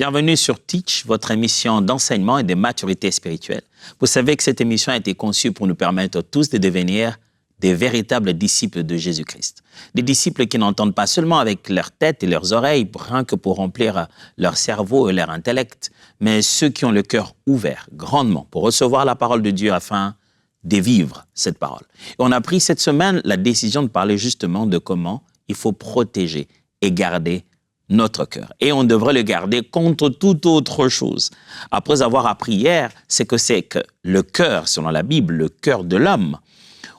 Bienvenue sur Teach, votre émission d'enseignement et de maturité spirituelle. Vous savez que cette émission a été conçue pour nous permettre tous de devenir des véritables disciples de Jésus-Christ. Des disciples qui n'entendent pas seulement avec leur tête et leurs oreilles, rien que pour remplir leur cerveau et leur intellect, mais ceux qui ont le cœur ouvert grandement pour recevoir la parole de Dieu afin de vivre cette parole. Et on a pris cette semaine la décision de parler justement de comment il faut protéger et garder notre cœur. Et on devrait le garder contre toute autre chose. Après avoir appris hier, c'est que le cœur, selon la Bible, le cœur de l'homme.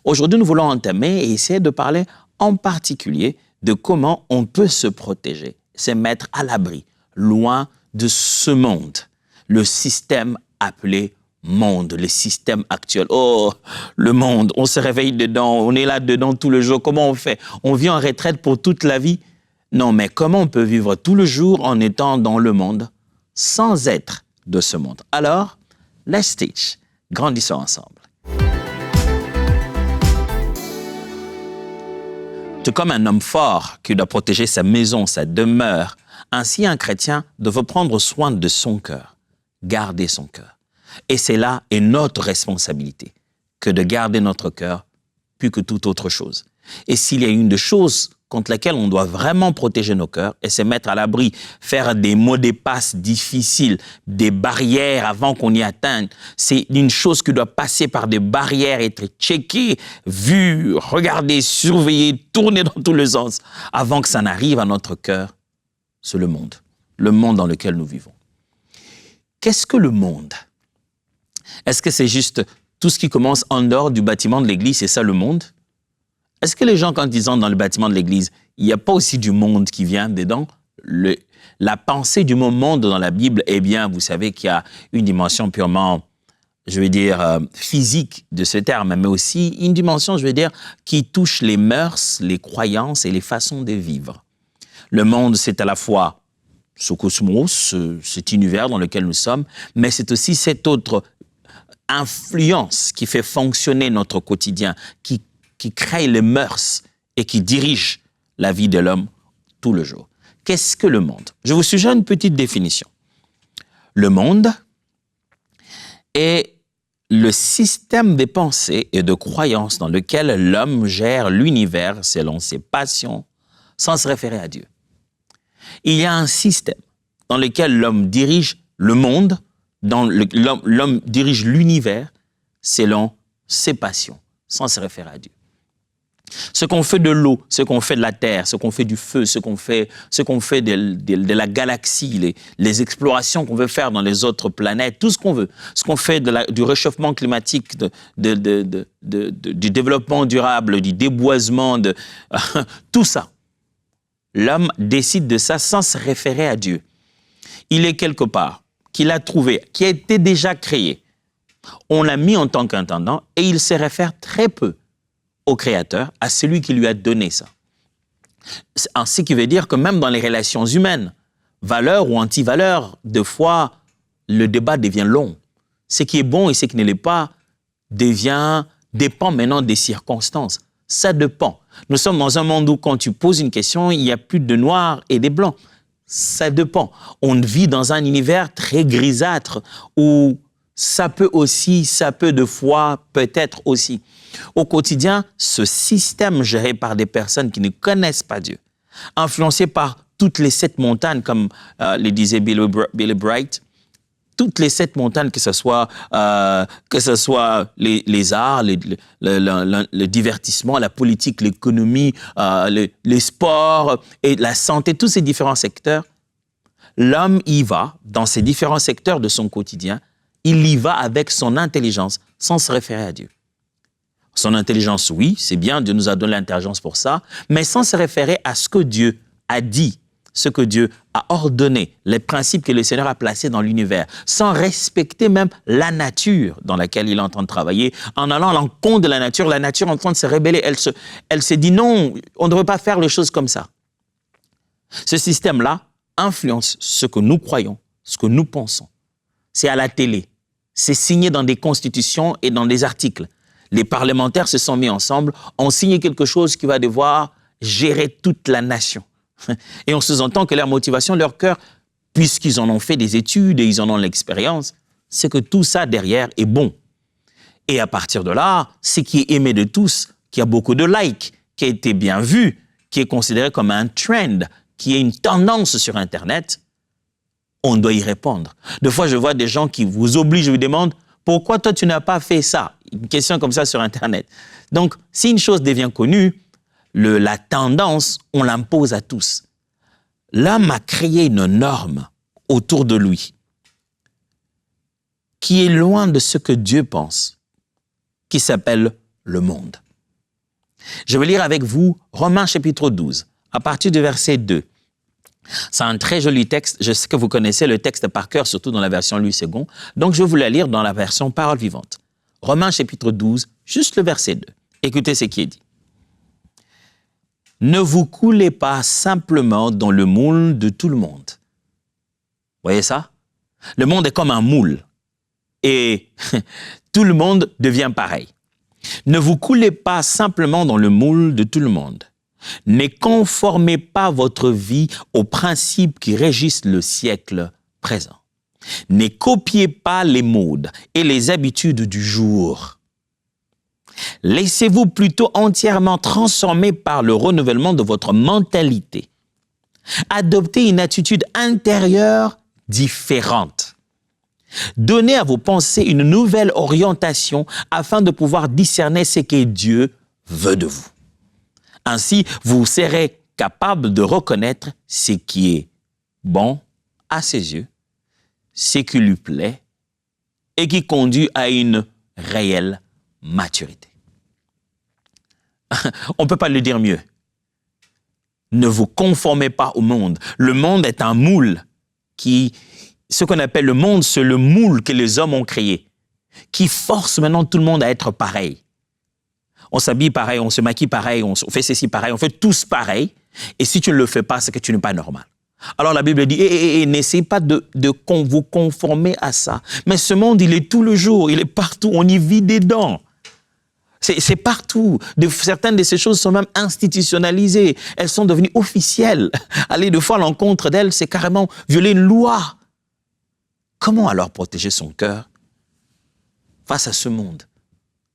Aujourd'hui, nous voulons entamer et essayer de parler en particulier de comment on peut se protéger, se mettre à l'abri, loin de ce monde, le système appelé monde, le système actuel. Oh, le monde, on se réveille dedans, on est là-dedans tout le jour. Comment on fait? On vit en retraite pour toute la vie? Non, mais comment on peut vivre tout le jour en étant dans le monde sans être de ce monde? Alors, let's teach. Grandissons ensemble. Tout comme un homme fort qui doit protéger sa maison, sa demeure, ainsi un chrétien doit prendre soin de son cœur, garder son cœur. Et c'est là est notre responsabilité que de garder notre cœur plus que toute autre chose. Et s'il y a une des choses contre laquelle on doit vraiment protéger nos cœurs et se mettre à l'abri, faire des mots de passe difficiles, des barrières avant qu'on y atteigne, c'est une chose qui doit passer par des barrières, être checkée, vue, regardée, surveillée, tournée dans tous les sens avant que ça n'arrive à notre cœur. C'est le monde dans lequel nous vivons. Qu'est-ce que le monde? Est-ce que c'est juste tout ce qui commence en dehors du bâtiment de l'église, c'est ça le monde? Est-ce que les gens, quand ils entrent dans le bâtiment de l'église, il n'y a pas aussi du monde qui vient dedans? La pensée du mot monde dans la Bible, eh bien, vous savez qu'il y a une dimension purement, je veux dire, physique de ce terme, mais aussi une dimension, je veux dire, qui touche les mœurs, les croyances et les façons de vivre. Le monde, c'est à la fois ce cosmos, cet univers dans lequel nous sommes, mais c'est aussi cette autre influence qui fait fonctionner notre quotidien, qui crée les mœurs et qui dirige la vie de l'homme tout le jour. Qu'est-ce que le monde? Je vous suggère une petite définition. Le monde est le système de pensées et de croyances dans lequel l'homme gère l'univers selon ses passions sans se référer à Dieu. Il y a un système dans lequel l'homme dirige le monde, l'homme dirige l'univers selon ses passions sans se référer à Dieu. Ce qu'on fait de l'eau, ce qu'on fait de la terre, ce qu'on fait du feu, ce qu'on fait de la galaxie, les explorations qu'on veut faire dans les autres planètes, tout ce qu'on veut, ce qu'on fait du réchauffement climatique, du développement durable, du déboisement, tout ça. L'homme décide de ça sans se référer à Dieu. Il est quelque part, qu'il a trouvé, qui a été déjà créé. On l'a mis en tant qu'intendant et il se réfère très peu au Créateur, à celui qui lui a donné ça. Ce qui veut dire que même dans les relations humaines, valeur ou anti-valeur, des fois, le débat devient long. Ce qui est bon et ce qui ne l'est pas dépend maintenant des circonstances. Ça dépend. Nous sommes dans un monde où quand tu poses une question, il n'y a plus de noirs et des blancs. Ça dépend. On vit dans un univers très grisâtre où ça peut de fois, peut-être aussi. Au quotidien, ce système géré par des personnes qui ne connaissent pas Dieu, influencé par toutes les 7 montagnes, comme le disait Billy Bright, toutes les 7 montagnes, que ce soit les arts, le divertissement, la politique, l'économie, les sports et la santé, tous ces différents secteurs, l'homme y va dans ces différents secteurs de son quotidien, il y va avec son intelligence, sans se référer à Dieu. Son intelligence, oui, c'est bien, Dieu nous a donné l'intelligence pour ça, mais sans se référer à ce que Dieu a dit, ce que Dieu a ordonné, les principes que le Seigneur a placés dans l'univers, sans respecter même la nature dans laquelle il est en train de travailler, en allant à l'encontre de la nature est en train de se rébeller, elle se dit non, on ne devrait pas faire les choses comme ça. Ce système-là influence ce que nous croyons, ce que nous pensons. C'est à la télé, c'est signé dans des constitutions et dans des articles. Les parlementaires se sont mis ensemble, ont signé quelque chose qui va devoir gérer toute la nation. Et on sous-entend que leur motivation, leur cœur puisqu'ils en ont fait des études et ils en ont l'expérience, c'est que tout ça derrière est bon. Et à partir de là, ce qui est aimé de tous, qui a beaucoup de likes, qui a été bien vu, qui est considéré comme un trend, qui est une tendance sur Internet, on doit y répondre. Des fois, je vois des gens qui vous obligent, vous demandent « Pourquoi toi, tu n'as pas fait ça ?» Une question comme ça sur Internet. Donc, si une chose devient connue, la tendance, on l'impose à tous. L'homme a créé une norme autour de lui qui est loin de ce que Dieu pense, qui s'appelle le monde. Je vais lire avec vous Romains chapitre 12, à partir du verset 2. C'est un très joli texte. Je sais que vous connaissez le texte par cœur, surtout dans la version Louis II. Donc, je vais vous la lire dans la version Parole vivante. Romains chapitre 12, juste le verset 2. Écoutez ce qui est dit. « Ne vous coulez pas simplement dans le moule de tout le monde. » Voyez ça? Le monde est comme un moule et tout le monde devient pareil. Ne vous coulez pas simplement dans le moule de tout le monde. Ne conformez pas votre vie aux principes qui régissent le siècle présent. Ne copiez pas les modes et les habitudes du jour. Laissez-vous plutôt entièrement transformer par le renouvellement de votre mentalité. Adoptez une attitude intérieure différente. Donnez à vos pensées une nouvelle orientation afin de pouvoir discerner ce que Dieu veut de vous. Ainsi, vous serez capable de reconnaître ce qui est bon à ses yeux, ce qui lui plaît et qui conduit à une réelle maturité. On ne peut pas le dire mieux. Ne vous conformez pas au monde. Le monde est un moule ce qu'on appelle le monde, c'est le moule que les hommes ont créé, qui force maintenant tout le monde à être pareil. On s'habille pareil, on se maquille pareil, on fait ceci pareil, on fait tous pareil. Et si tu ne le fais pas, c'est que tu n'es pas normal. Alors la Bible dit, n'essayez pas de vous conformer à ça. Mais ce monde, il est tout le jour, il est partout, on y vit dedans. C'est partout. Certaines de ces choses sont même institutionnalisées. Elles sont devenues officielles. Aller de fois à l'encontre d'elles, c'est carrément violer une loi. Comment alors protéger son cœur face à ce monde?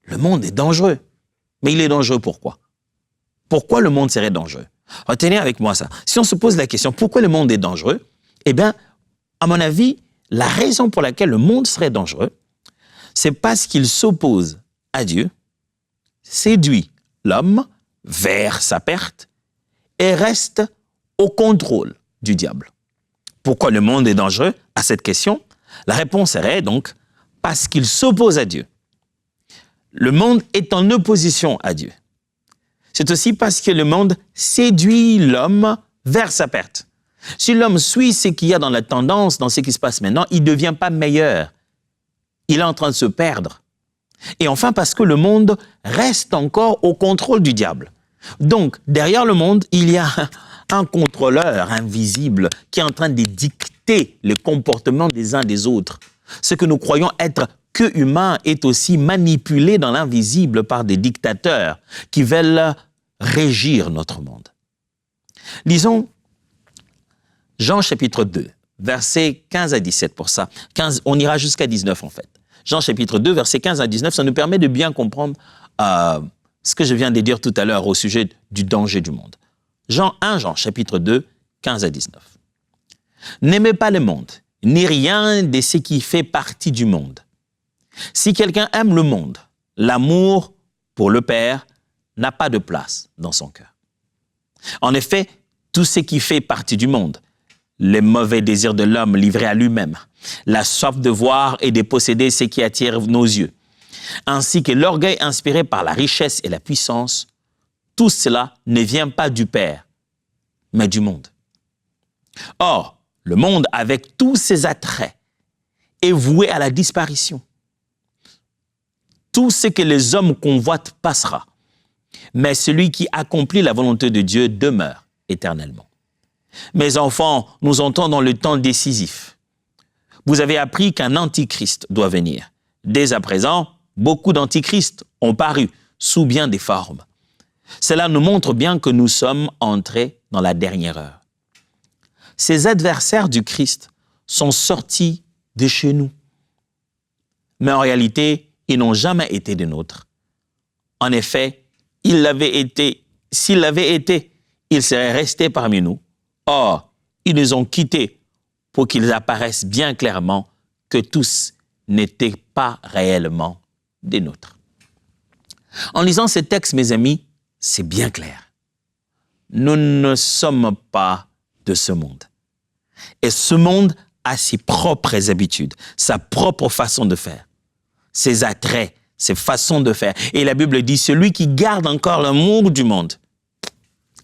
Le monde est dangereux. Mais il est dangereux pourquoi? Pourquoi le monde serait dangereux? Retenez avec moi ça. Si on se pose la question, pourquoi le monde est dangereux? Eh bien, à mon avis, la raison pour laquelle le monde serait dangereux, c'est parce qu'il s'oppose à Dieu, séduit l'homme vers sa perte et reste au contrôle du diable. Pourquoi le monde est dangereux? À cette question, la réponse serait donc parce qu'il s'oppose à Dieu. Le monde est en opposition à Dieu. C'est aussi parce que le monde séduit l'homme vers sa perte. Si l'homme suit ce qu'il y a dans la tendance, dans ce qui se passe maintenant, il ne devient pas meilleur. Il est en train de se perdre. Et enfin, parce que le monde reste encore au contrôle du diable. Donc, derrière le monde, il y a un contrôleur invisible qui est en train de dicter le comportement des uns des autres. Ce que nous croyons être que humain est aussi manipulé dans l'invisible par des dictateurs qui veulent régir notre monde. Lisons Jean chapitre 2, versets 15 à 17 pour ça. 15, on ira jusqu'à 19 en fait. Jean chapitre 2, versets 15 à 19, ça nous permet de bien comprendre ce que je viens de dire tout à l'heure au sujet du danger du monde. Jean chapitre 2, 15 à 19. N'aimez pas le monde, ni rien de ce qui fait partie du monde. Si quelqu'un aime le monde, l'amour pour le Père n'a pas de place dans son cœur. En effet, tout ce qui fait partie du monde, les mauvais désirs de l'homme livré à lui-même, la soif de voir et de posséder ce qui attire nos yeux, ainsi que l'orgueil inspiré par la richesse et la puissance, tout cela ne vient pas du Père, mais du monde. Or, le monde, avec tous ses attraits, est voué à la disparition. Tout ce que les hommes convoitent passera, mais celui qui accomplit la volonté de Dieu demeure éternellement. Mes enfants, nous entrons dans le temps décisif. Vous avez appris qu'un antichrist doit venir. Dès à présent, beaucoup d'antichrists ont paru sous bien des formes. Cela nous montre bien que nous sommes entrés dans la dernière heure. Ces adversaires du Christ sont sortis de chez nous. Mais en réalité, ils n'ont jamais été des nôtres. En effet, s'ils l'avaient été, ils seraient restés parmi nous. Or, ils nous ont quittés pour qu'ils apparaissent bien clairement que tous n'étaient pas réellement des nôtres. En lisant ce texte, mes amis, c'est bien clair. Nous ne sommes pas de ce monde. Et ce monde a ses propres habitudes, sa propre façon de faire, ses attraits, ses façons de faire. Et la Bible dit, celui qui garde encore l'amour du monde,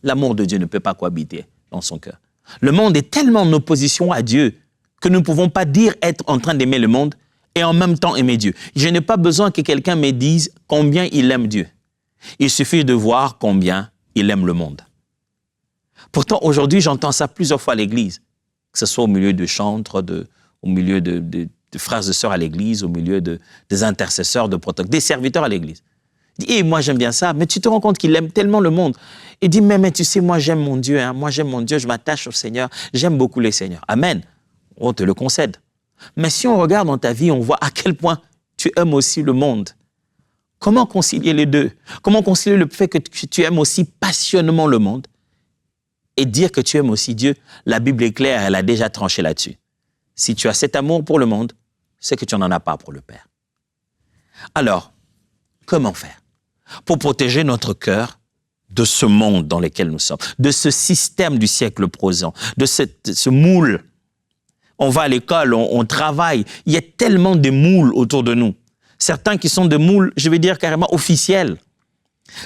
l'amour de Dieu ne peut pas cohabiter dans son cœur. Le monde est tellement en opposition à Dieu que nous ne pouvons pas dire être en train d'aimer le monde et en même temps aimer Dieu. Je n'ai pas besoin que quelqu'un me dise combien il aime Dieu. Il suffit de voir combien il aime le monde. Pourtant, aujourd'hui, j'entends ça plusieurs fois à l'église, que ce soit au milieu de chantres, au milieu de frères et sœurs à l'église, au milieu des intercesseurs, des serviteurs à l'église. Il dit, moi j'aime bien ça, mais tu te rends compte qu'il aime tellement le monde. Il dit, mais tu sais, moi j'aime mon Dieu, moi j'aime mon Dieu, je m'attache au Seigneur, j'aime beaucoup les Seigneurs. Amen, on te le concède. Mais si on regarde dans ta vie, on voit à quel point tu aimes aussi le monde. Comment concilier les deux? Comment concilier le fait que tu aimes aussi passionnément le monde et dire que tu aimes aussi Dieu? La Bible est claire, elle a déjà tranché là-dessus. Si tu as cet amour pour le monde, c'est que tu n'en as pas pour le Père. Alors, comment faire pour protéger notre cœur de ce monde dans lequel nous sommes, de ce système du siècle présent, de ce moule? On va à l'école, on travaille, il y a tellement de moules autour de nous. Certains qui sont des moules, je vais dire carrément officiels.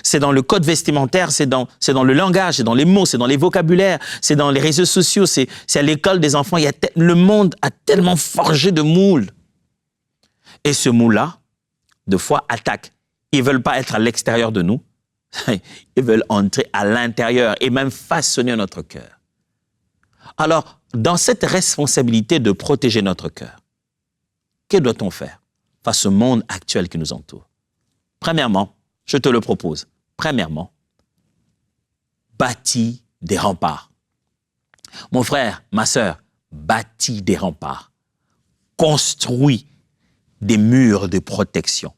C'est dans le code vestimentaire, c'est dans le langage, c'est dans les mots, c'est dans les vocabulaires, c'est dans les réseaux sociaux, c'est à l'école des enfants. Le monde a tellement forgé de moules. Et ce moule-là, de fois, attaque. Ils ne veulent pas être à l'extérieur de nous, ils veulent entrer à l'intérieur et même façonner notre cœur. Alors, dans cette responsabilité de protéger notre cœur, que doit-on faire face au monde actuel qui nous entoure? Premièrement, je te le propose. Premièrement, bâtis des remparts. Mon frère, ma sœur, bâtis des remparts. Construis des murs de protection.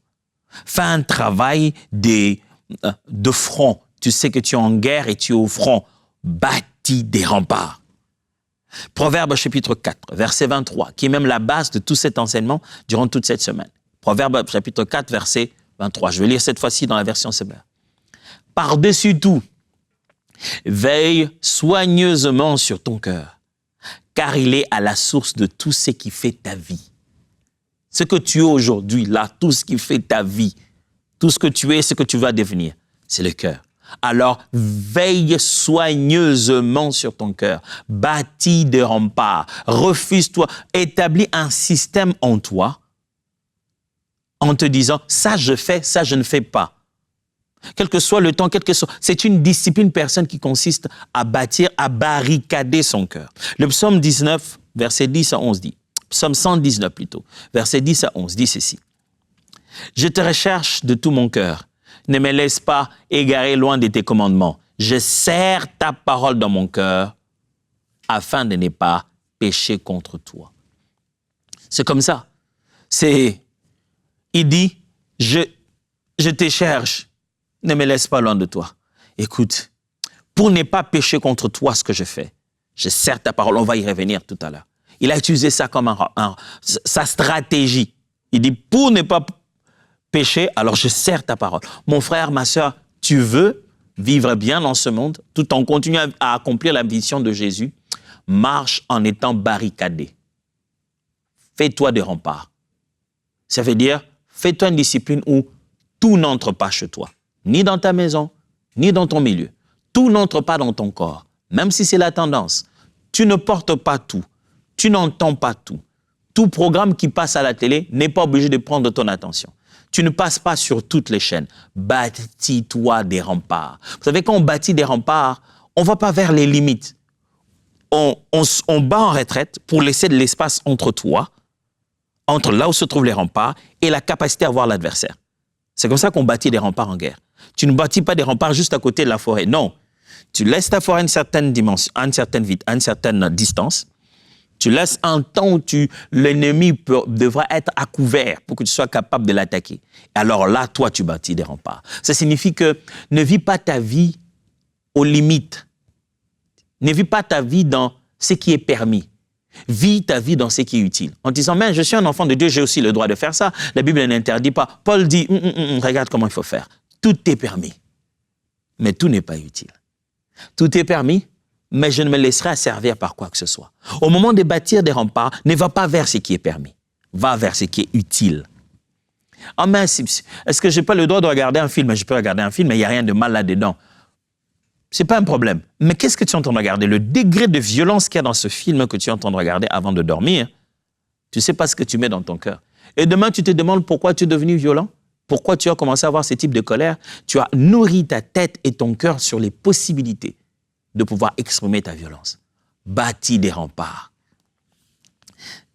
Fais un travail de front. Tu sais que tu es en guerre et tu es au front. Bâtis des remparts. Proverbe chapitre 4, verset 23, qui est même la base de tout cet enseignement durant toute cette semaine. Proverbe chapitre 4, verset 23. Je vais lire cette fois-ci dans la version Semeur. Par-dessus tout, veille soigneusement sur ton cœur, car il est à la source de tout ce qui fait ta vie. Ce que tu es aujourd'hui, là, tout ce qui fait ta vie, tout ce que tu es, ce que tu vas devenir, c'est le cœur. Alors, veille soigneusement sur ton cœur, bâtis des remparts, refuse-toi, établis un système en toi, en te disant, ça je fais, ça je ne fais pas. Quel que soit le temps, c'est une discipline personne qui consiste à bâtir, à barricader son cœur. Le psaume 19, verset 10 à 11 dit, psaume 119 plutôt, verset 10 à 11 dit ceci. Je te recherche de tout mon cœur. Ne me laisse pas égarer loin de tes commandements. Je serre ta parole dans mon cœur afin de ne pas pécher contre toi. C'est comme ça. Il dit, je te cherche, ne me laisse pas loin de toi. Écoute, pour ne pas pécher contre toi ce que je fais, je serre ta parole, on va y revenir tout à l'heure. Il a utilisé ça comme sa stratégie. Il dit, pour ne pas péché, alors je serre ta parole. Mon frère, ma sœur, tu veux vivre bien dans ce monde, tout en continuant à accomplir la mission de Jésus, marche en étant barricadé. Fais-toi des remparts. Ça veut dire, fais-toi une discipline où tout n'entre pas chez toi, ni dans ta maison, ni dans ton milieu. Tout n'entre pas dans ton corps, même si c'est la tendance. Tu ne portes pas tout, tu n'entends pas tout. Tout programme qui passe à la télé n'est pas obligé de prendre ton attention. Tu ne passes pas sur toutes les chaînes. Bâtis-toi des remparts. Vous savez, quand on bâtit des remparts, on ne va pas vers les limites. On bat en retraite pour laisser de l'espace entre toi, entre là où se trouvent les remparts, et la capacité à voir l'adversaire. C'est comme ça qu'on bâtit des remparts en guerre. Tu ne bâtis pas des remparts juste à côté de la forêt. Non. Tu laisses ta forêt à une certaine dimension, à une certaine distance. Tu laisses un temps où l'ennemi devra être à couvert pour que tu sois capable de l'attaquer. Alors là, toi, tu bâtis des remparts. Ça signifie que ne vis pas ta vie aux limites. Ne vis pas ta vie dans ce qui est permis. Vis ta vie dans ce qui est utile. En disant, mais je suis un enfant de Dieu, j'ai aussi le droit de faire ça. La Bible n'interdit pas. Paul dit, regarde comment il faut faire. Tout est permis, mais tout n'est pas utile. Tout est permis, mais je ne me laisserai servir par quoi que ce soit. Au moment de bâtir des remparts, ne va pas vers ce qui est permis. Va vers ce qui est utile. Ah, mais est-ce que je n'ai pas le droit de regarder un film? Je peux regarder un film, mais il n'y a rien de mal là-dedans. Ce n'est pas un problème. Mais qu'est-ce que tu es en train de regarder? Le degré de violence qu'il y a dans ce film que tu es en train de regarder avant de dormir, tu ne sais pas ce que tu mets dans ton cœur. Et demain, tu te demandes pourquoi tu es devenu violent? Pourquoi tu as commencé à avoir ce type de colère? Tu as nourri ta tête et ton cœur sur les possibilités de pouvoir exprimer ta violence. Bâtis des remparts.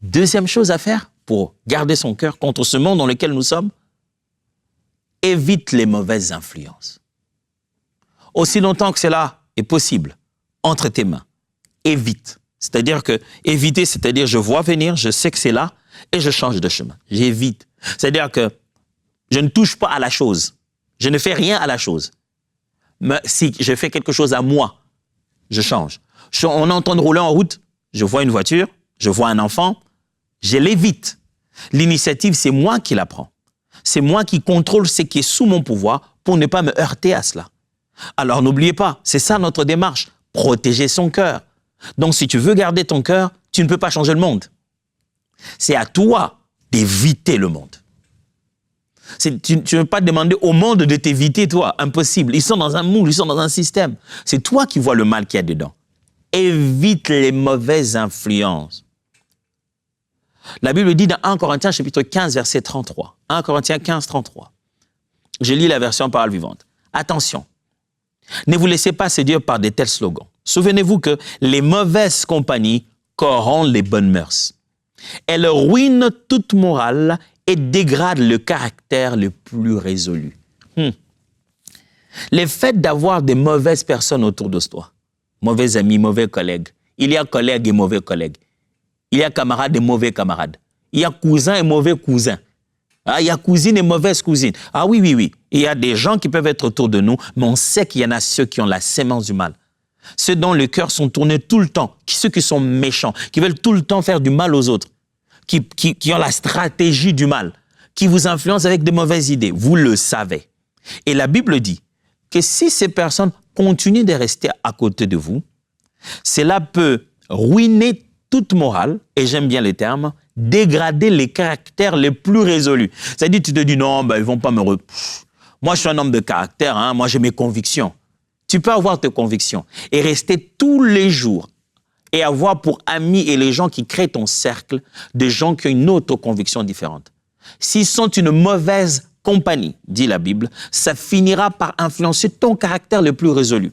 Deuxième chose à faire pour garder son cœur contre ce monde dans lequel nous sommes, évite les mauvaises influences. Aussi longtemps que cela est possible, entre tes mains, évite. C'est-à-dire que éviter, c'est-à-dire je vois venir, je sais que c'est là et je change de chemin. J'évite. C'est-à-dire que je ne touche pas à la chose. Je ne fais rien à la chose. Mais si je fais quelque chose à moi, je change. On est en train de rouler en route, je vois une voiture, je vois un enfant, je l'évite. L'initiative, c'est moi qui la prends. C'est moi qui contrôle ce qui est sous mon pouvoir pour ne pas me heurter à cela. Alors n'oubliez pas, c'est ça notre démarche, protéger son cœur. Donc si tu veux garder ton cœur, tu ne peux pas changer le monde. C'est à toi d'éviter le monde. Tu ne peux pas demander au monde de t'éviter, toi. Impossible. Ils sont dans un moule, ils sont dans un système. C'est toi qui vois le mal qu'il y a dedans. Évite les mauvaises influences. La Bible dit dans 1 Corinthiens chapitre 15, verset 33. 1 Corinthiens 15, 33. Je lis la version parole vivante. Attention, ne vous laissez pas séduire par de tels slogans. Souvenez-vous que les mauvaises compagnies corrompent les bonnes mœurs. Elles ruinent toute morale et dégrade le caractère le plus résolu. Le fait d'avoir des mauvaises personnes autour de toi, mauvais amis, mauvais collègues, il y a collègues et mauvais collègues, il y a camarades et mauvais camarades, il y a cousins et mauvais cousins, il y a cousines et mauvaises cousines. Ah oui, il y a des gens qui peuvent être autour de nous, mais on sait qu'il y en a ceux qui ont la sémence du mal. Ceux dont le cœur sont tournés tout le temps, ceux qui sont méchants, qui veulent tout le temps faire du mal aux autres. Qui ont la stratégie du mal, qui vous influencent avec de mauvaises idées. Vous le savez. Et la Bible dit que si ces personnes continuent de rester à côté de vous, cela peut ruiner toute morale, et j'aime bien les termes, dégrader les caractères les plus résolus. C'est-à-dire, tu te dis, non, ils vont pas me... Moi, je suis un homme de caractère, moi, j'ai mes convictions. Tu peux avoir tes convictions et rester tous les jours et avoir pour amis et les gens qui créent ton cercle des gens qui ont une autre conviction différente. S'ils sont une mauvaise compagnie, dit la Bible, ça finira par influencer ton caractère le plus résolu.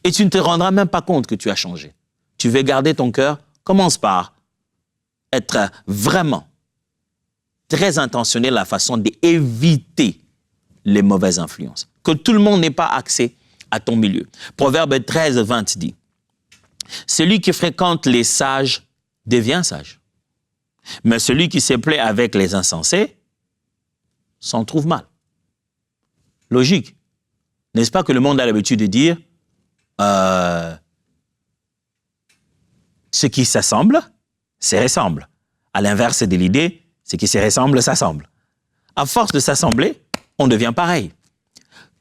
Et tu ne te rendras même pas compte que tu as changé. Tu veux garder ton cœur, commence par être vraiment très intentionnel à la façon d'éviter les mauvaises influences. Que tout le monde n'ait pas accès à ton milieu. Proverbe 13, 20 dit, celui qui fréquente les sages devient sage. Mais celui qui se plaît avec les insensés s'en trouve mal. Logique. N'est-ce pas que le monde a l'habitude de dire ce qui s'assemble, se ressemble. À l'inverse de l'idée, ce qui se ressemble, s'assemble. À force de s'assembler, on devient pareil.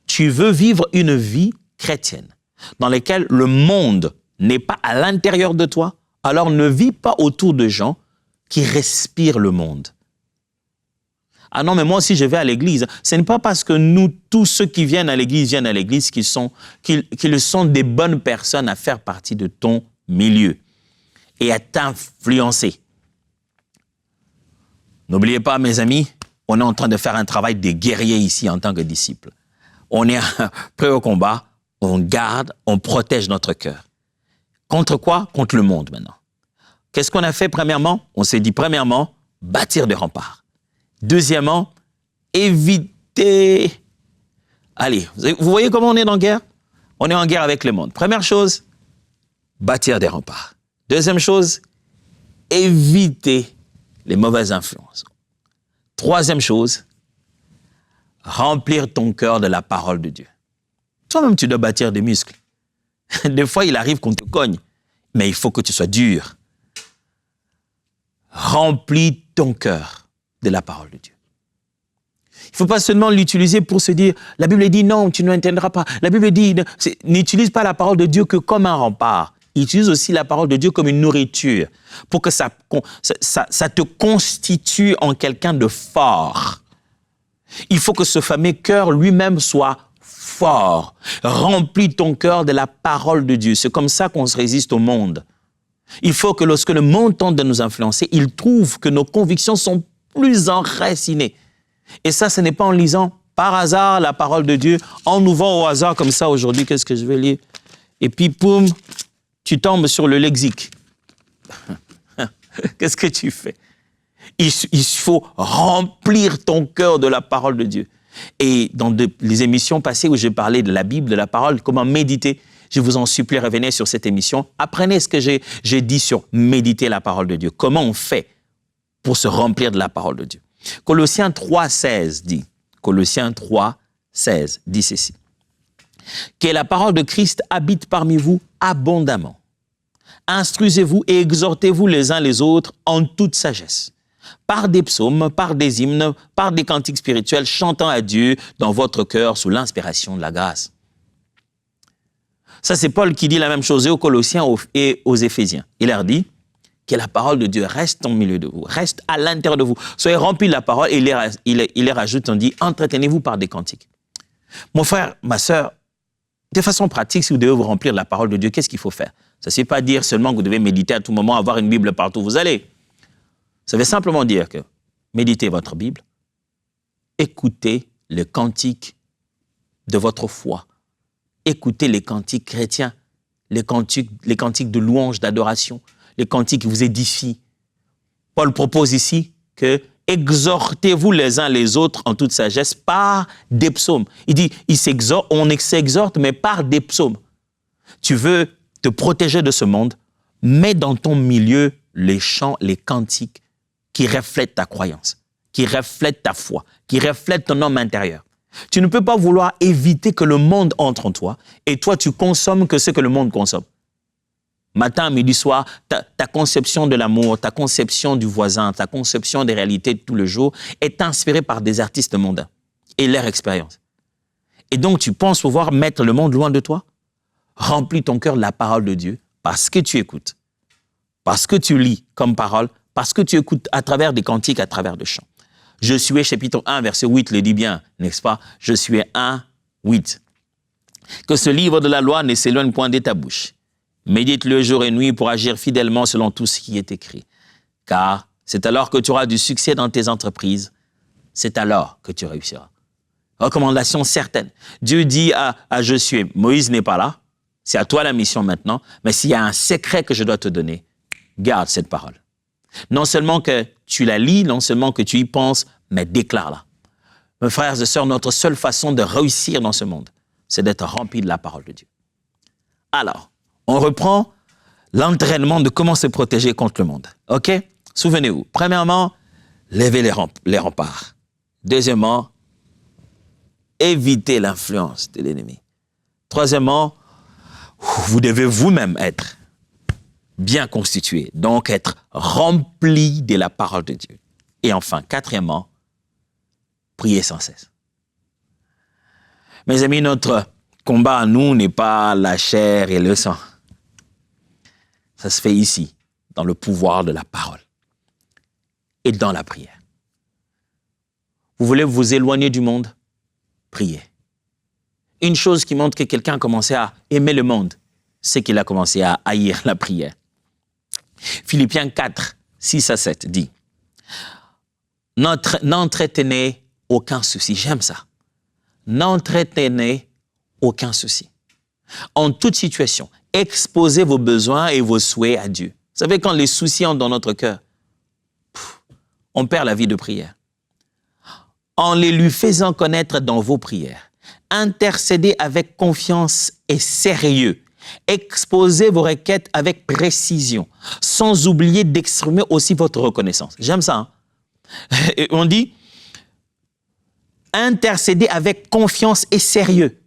Tu veux vivre une vie chrétienne dans laquelle le monde n'est pas à l'intérieur de toi, alors ne vis pas autour de gens qui respirent le monde. Ah non, mais moi aussi je vais à l'église. Ce n'est pas parce que nous, tous ceux qui viennent à l'église qu'ils sont des bonnes personnes à faire partie de ton milieu et à t'influencer. N'oubliez pas, mes amis, on est en train de faire un travail de guerrier ici en tant que disciples. On est prêt au combat, on garde, on protège notre cœur. Contre quoi? Contre le monde maintenant. Qu'est-ce qu'on a fait premièrement? On s'est dit premièrement, bâtir des remparts. Deuxièmement, éviter... Allez, vous voyez comment on est dans la guerre? On est en guerre avec le monde. Première chose, bâtir des remparts. Deuxième chose, éviter les mauvaises influences. Troisième chose, remplir ton cœur de la parole de Dieu. Toi-même, tu dois bâtir des muscles. Des fois, il arrive qu'on te cogne, mais il faut que tu sois dur. Remplis ton cœur de la parole de Dieu. Il ne faut pas seulement l'utiliser pour se dire, la Bible dit non, tu n'entendras pas. La Bible dit, n'utilise pas la parole de Dieu que comme un rempart. Utilise aussi la parole de Dieu comme une nourriture pour que ça te constitue en quelqu'un de fort. Il faut que ce fameux cœur lui-même soit fort. Remplis ton cœur de la parole de Dieu. C'est comme ça qu'on se résiste au monde. Il faut que lorsque le monde tente de nous influencer, il trouve que nos convictions sont plus enracinées. Et ça, ce n'est pas en lisant par hasard la parole de Dieu, en ouvrant au hasard comme ça aujourd'hui, qu'est-ce que je vais lire? Et puis, poum, tu tombes sur le lexique. Qu'est-ce que tu fais? Il faut remplir ton cœur de la parole de Dieu. Et dans les émissions passées où j'ai parlé de la Bible, de la parole, comment méditer, je vous en supplie, revenez sur cette émission. Apprenez ce que j'ai dit sur méditer la parole de Dieu. Comment on fait pour se remplir de la parole de Dieu? Colossiens 3,16 dit, Colossiens 3,16 dit ceci. Que la parole de Christ habite parmi vous abondamment. Instruisez-vous et exhortez-vous les uns les autres en toute sagesse, par des psaumes, par des hymnes, par des cantiques spirituels, chantant à Dieu dans votre cœur sous l'inspiration de la grâce. Ça, c'est Paul qui dit la même chose aux Colossiens et aux Éphésiens. Il leur dit que la parole de Dieu reste au milieu de vous, reste à l'intérieur de vous. Soyez remplis de la parole et il les rajoute, on dit, entretenez-vous par des cantiques. Mon frère, ma sœur, de façon pratique, si vous devez vous remplir de la parole de Dieu, qu'est-ce qu'il faut faire? Ça ne veut pas dire seulement que vous devez méditer à tout moment, avoir une Bible partout où vous allez. Ça veut simplement dire que méditez votre Bible, écoutez les cantiques de votre foi, écoutez les cantiques chrétiens, les cantiques de louange, d'adoration, les cantiques qui vous édifient. Paul propose ici que exhortez-vous les uns les autres en toute sagesse par des psaumes. Il dit, on s'exhorte, mais par des psaumes. Tu veux te protéger de ce monde, mets dans ton milieu les chants, les cantiques qui reflètent ta croyance, qui reflètent ta foi, qui reflètent ton homme intérieur. Tu ne peux pas vouloir éviter que le monde entre en toi et toi, tu consommes que ce que le monde consomme. Matin, midi, soir, ta conception de l'amour, ta conception du voisin, ta conception des réalités de tout le jour est inspirée par des artistes mondains et leur expérience. Et donc, tu penses pouvoir mettre le monde loin de toi? Remplis ton cœur de la parole de Dieu parce que tu écoutes, parce que tu lis comme parole, parce que tu écoutes à travers des cantiques, à travers des chants. Josué, chapitre 1, verset 8, le dit bien, n'est-ce pas? Josué 1, 8. Que ce livre de la loi ne s'éloigne point de ta bouche. Médite-le jour et nuit pour agir fidèlement selon tout ce qui est écrit. Car c'est alors que tu auras du succès dans tes entreprises. C'est alors que tu réussiras. Recommandation certaine. Dieu dit à Josué, Moïse n'est pas là. C'est à toi la mission maintenant. Mais s'il y a un secret que je dois te donner, garde cette parole. Non seulement que tu la lis, non seulement que tu y penses, mais déclare-la. Mes frères et sœurs, notre seule façon de réussir dans ce monde, c'est d'être rempli de la parole de Dieu. Alors, on reprend l'entraînement de comment se protéger contre le monde. OK? Souvenez-vous. Premièrement, levez les remparts. Deuxièmement, évitez l'influence de l'ennemi. Troisièmement, vous devez vous-même être bien constitué, donc être rempli de la parole de Dieu. Et enfin, quatrièmement, priez sans cesse. Mes amis, notre combat à nous n'est pas la chair et le sang. Ça se fait ici, dans le pouvoir de la parole et dans la prière. Vous voulez vous éloigner du monde? Priez. Une chose qui montre que quelqu'un a commencé à aimer le monde, c'est qu'il a commencé à haïr la prière. Philippiens 4, 6 à 7 dit « N'entretenez aucun souci. » J'aime ça. « N'entretenez aucun souci. En toute situation, exposez vos besoins et vos souhaits à Dieu. » Vous savez, quand les soucis entrent dans notre cœur, on perd la vie de prière. En les lui faisant connaître dans vos prières, Intercédez avec confiance et sérieux. Exposez vos requêtes avec précision, sans oublier d'exprimer aussi votre reconnaissance. J'aime ça. Hein? Et on dit, intercédez avec confiance et sérieux.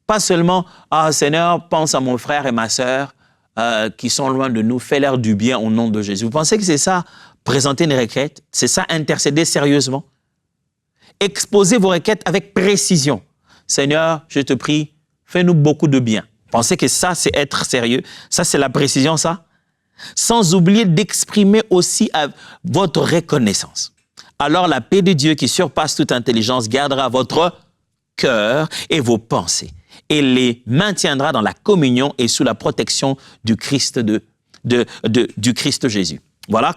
Pas seulement, ah Seigneur, pense à mon frère et ma sœur qui sont loin de nous, fais-leur du bien au nom de Jésus. Vous pensez que c'est ça, présenter une requête? C'est ça, intercéder sérieusement? Exposez vos requêtes avec précision. Seigneur, je te prie, fais-nous beaucoup de bien. Pensez que ça, c'est être sérieux? Ça, c'est la précision, ça? Sans oublier d'exprimer aussi votre reconnaissance. Alors, la paix de Dieu qui surpasse toute intelligence gardera votre cœur et vos pensées et les maintiendra dans la communion et sous la protection du Christ, du Christ Jésus. Voilà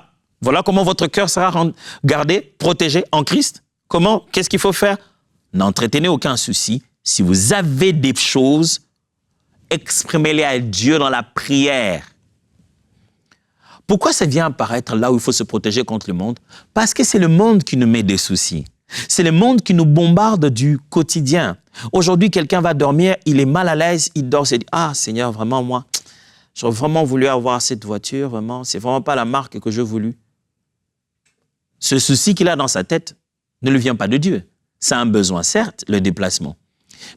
comment votre cœur sera gardé, protégé en Christ. Comment? Qu'est-ce qu'il faut faire? N'entretenez aucun souci. Si vous avez des choses, exprimez-les à Dieu dans la prière. Pourquoi ça vient apparaître là où il faut se protéger contre le monde? Parce que c'est le monde qui nous met des soucis. C'est le monde qui nous bombarde du quotidien. Aujourd'hui, quelqu'un va dormir, il est mal à l'aise, il dort, il dit « Ah Seigneur, vraiment moi, j'aurais vraiment voulu avoir cette voiture, vraiment, c'est vraiment pas la marque que j'ai voulu. » Ce souci qu'il a dans sa tête ne lui vient pas de Dieu. C'est un besoin, certes, le déplacement.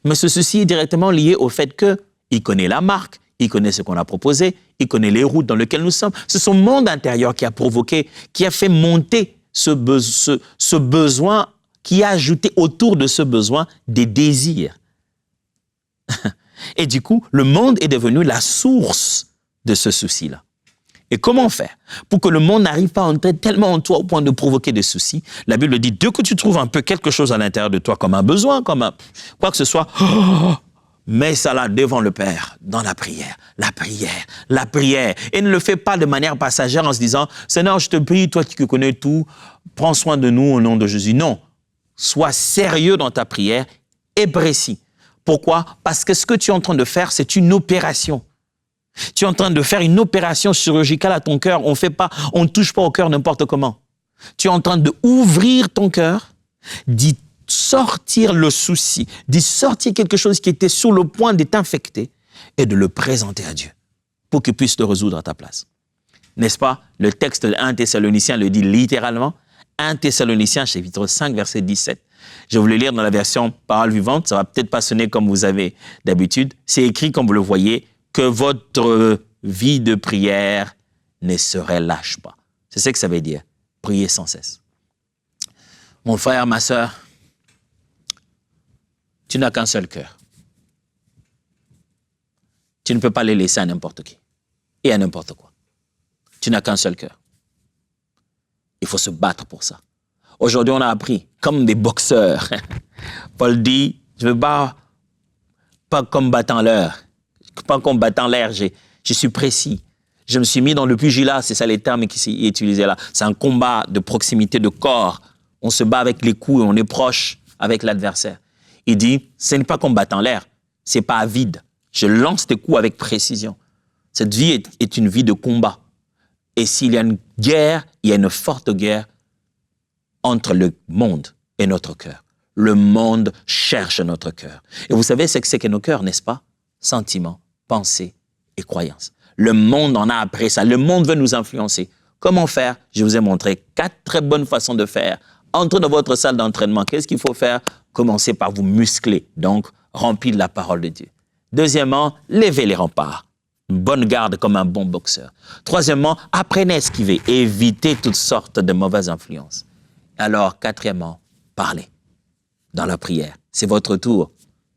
Mais ce souci est directement lié au fait qu'il connaît la marque, il connaît ce qu'on a proposé, il connaît les routes dans lesquelles nous sommes. C'est son monde intérieur qui a provoqué, qui a fait monter ce besoin, qui a ajouté autour de ce besoin des désirs. Et du coup, le monde est devenu la source de ce souci-là. Et comment faire pour que le monde n'arrive pas à entrer tellement en toi au point de provoquer des soucis? La Bible dit, dès que tu trouves un peu quelque chose à l'intérieur de toi, comme un besoin, comme quoi que ce soit, mets ça là devant le Père, dans la prière, la prière, la prière. Et ne le fais pas de manière passagère en se disant, Seigneur, je te prie, toi qui connais tout, prends soin de nous au nom de Jésus. Non, sois sérieux dans ta prière et précis. Pourquoi? Parce que ce que tu es en train de faire, c'est une opération. Tu es en train de faire une opération chirurgicale à ton cœur. On ne touche pas au cœur n'importe comment. Tu es en train d'ouvrir ton cœur, d'y sortir le souci, d'y sortir quelque chose qui était sur le point d'être infecté et de le présenter à Dieu pour qu'il puisse le résoudre à ta place. N'est-ce pas? Le texte de 1 Thessaloniciens le dit littéralement. 1 Thessaloniciens, chapitre 5, verset 17. Je vais vous le lire dans la version parole vivante. Ça va peut-être pas sonner comme vous avez d'habitude. C'est écrit, comme vous le voyez, que votre vie de prière ne se relâche pas. C'est ce que ça veut dire. Prier sans cesse. Mon frère, ma sœur, tu n'as qu'un seul cœur. Tu ne peux pas le laisser à n'importe qui et à n'importe quoi. Tu n'as qu'un seul cœur. Il faut se battre pour ça. Aujourd'hui, on a appris, comme des boxeurs. Paul dit, je ne veux pas comme battant l'air. Pas comme battant l'air, je suis précis. Je me suis mis dans le pugilat, c'est ça les termes qui sont utilisés là. C'est un combat de proximité de corps. On se bat avec les coups et on est proche avec l'adversaire. Il dit, ce n'est pas comme battant l'air, c'est pas à vide. Je lance des coups avec précision. Cette vie est une vie de combat. Et s'il y a une guerre, il y a une forte guerre entre le monde et notre cœur. Le monde cherche notre cœur. Et vous savez ce que c'est que nos cœurs, n'est-ce pas? Sentiments, pensées et croyances. Le monde en a après ça. Le monde veut nous influencer. Comment faire? Je vous ai montré 4 très bonnes façons de faire. Entrez dans votre salle d'entraînement. Qu'est-ce qu'il faut faire? Commencez par vous muscler. Donc, remplir de la parole de Dieu. Deuxièmement, levez les remparts. Une bonne garde comme un bon boxeur. Troisièmement, apprenez à esquiver. Évitez toutes sortes de mauvaises influences. Alors, quatrièmement, parlez dans la prière. C'est votre tour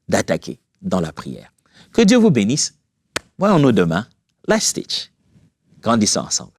d'attaquer dans la prière. Que Dieu vous bénisse. Voyons-nous demain. Let's teach. Grandissons ensemble.